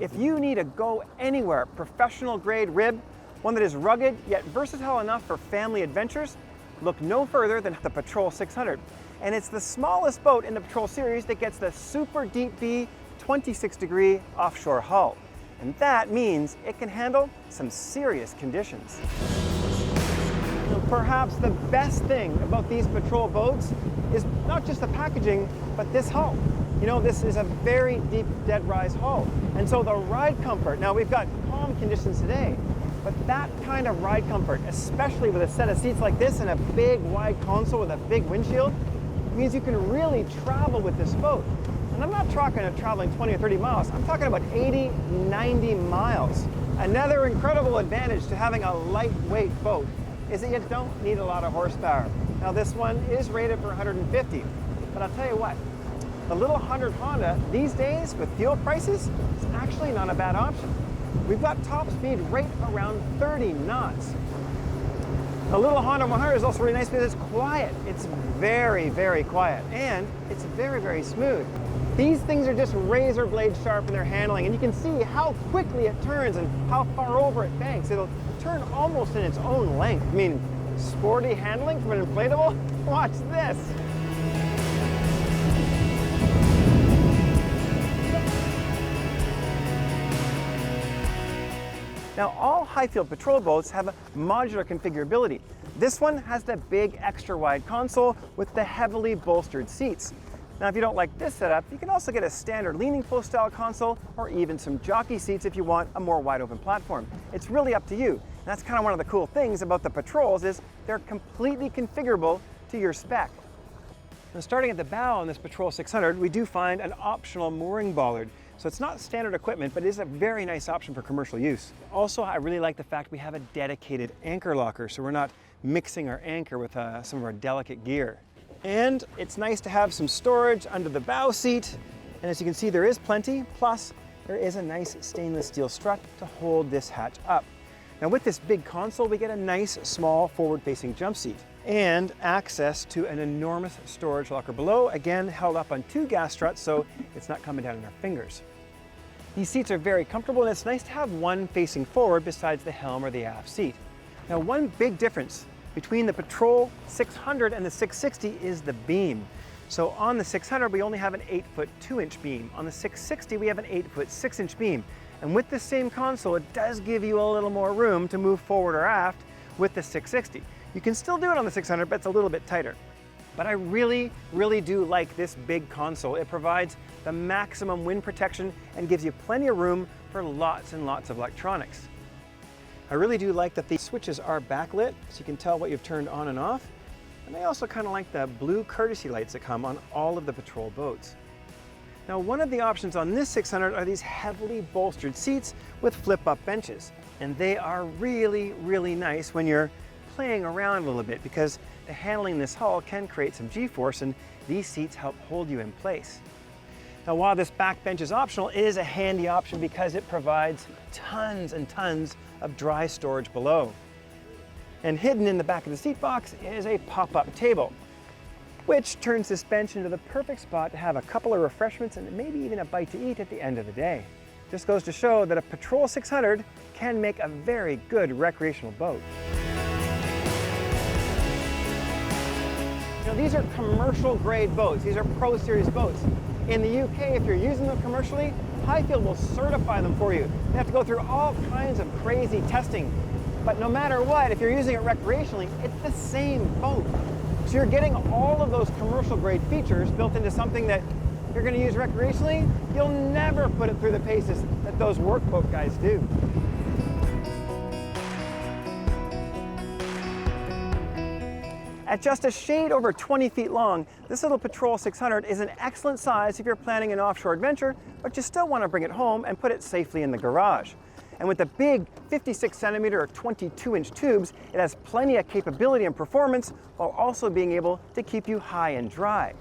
If you need a go-anywhere professional-grade rib, one that is rugged yet versatile enough for family adventures, look no further than the Patrol 600. And it's the smallest boat in the Patrol series that gets the super deep B 26-degree offshore hull. And that means it can handle some serious conditions. Perhaps the best thing about these Patrol boats is not just the packaging, but this hull. You know, this is a very deep dead rise hull. And so the ride comfort, now we've got calm conditions today, but that kind of ride comfort, especially with a set of seats like this and a big wide console with a big windshield, means you can really travel with this boat. And I'm not talking of traveling 20 or 30 miles, I'm talking about 80, 90 miles. Another incredible advantage to having a lightweight boat is that you don't need a lot of horsepower. Now this one is rated for 150, but I'll tell you what, the little 100 Honda these days with fuel prices is actually not a bad option. We've got top speed right around 30 knots. The little Honda 100 is also really nice because it's quiet. It's very, very quiet, and it's very, very smooth. These things are just razor blade sharp in their handling, and you can see how quickly it turns and how far over it banks. It'll turn almost in its own length. I mean, sporty handling from an inflatable? Watch this. Now, all Highfield Patrol boats have a modular configurability. This one has the big extra wide console with the heavily bolstered seats. Now, if you don't like this setup, you can also get a standard leaning post style console or even some jockey seats if you want a more wide open platform. It's really up to you. And that's kind of one of the cool things about the Patrols is they're completely configurable to your spec. Now, starting at the bow on this Patrol 600, we do find an optional mooring bollard. So it's not standard equipment, but it is a very nice option for commercial use. Also, I really like the fact we have a dedicated anchor locker, so we're not mixing our anchor with some of our delicate gear. And it's nice to have some storage under the bow seat. And as you can see, there is plenty. Plus, there is a nice stainless steel strut to hold this hatch up. Now with this big console, we get a nice small forward-facing jump seat and access to an enormous storage locker below, again held up on 2 gas struts so it's not coming down on our fingers. These seats are very comfortable, and it's nice to have one facing forward besides the helm or the aft seat. Now, one big difference between the Patrol 600 and the 660 is the beam. So on the 600, we only have an 8-foot 2-inch beam. On the 660, we have an 8-foot 6-inch beam. And with the same console, it does give you a little more room to move forward or aft with the 660. You can still do it on the 600, but it's a little bit tighter. But I really, really do like this big console. It provides the maximum wind protection and gives you plenty of room for lots and lots of electronics. I really do like that the switches are backlit, so you can tell what you've turned on and off. And I also kind of like the blue courtesy lights that come on all of the Patrol boats. Now, one of the options on this 600 are these heavily bolstered seats with flip-up benches. And they are really, really nice when you're playing around a little bit, because the handling this hull can create some G-force, and these seats help hold you in place. Now, while this back bench is optional, it is a handy option because it provides tons and tons of dry storage below. And hidden in the back of the seat box is a pop-up table, which turns this bench into the perfect spot to have a couple of refreshments and maybe even a bite to eat at the end of the day. Just goes to show that a Patrol 600 can make a very good recreational boat. You know, these are commercial grade boats. These are Pro Series boats. In the UK, if you're using them commercially, Highfield will certify them for you. They have to go through all kinds of crazy testing. But no matter what, if you're using it recreationally, it's the same boat. So you're getting all of those commercial grade features built into something that you're going to use recreationally. You'll never put it through the paces that those workboat guys do. At just a shade over 20 feet long, this little Patrol 600 is an excellent size if you're planning an offshore adventure, but you still want to bring it home and put it safely in the garage. And with the big 56 centimeter or 22-inch tubes, it has plenty of capability and performance while also being able to keep you high and dry.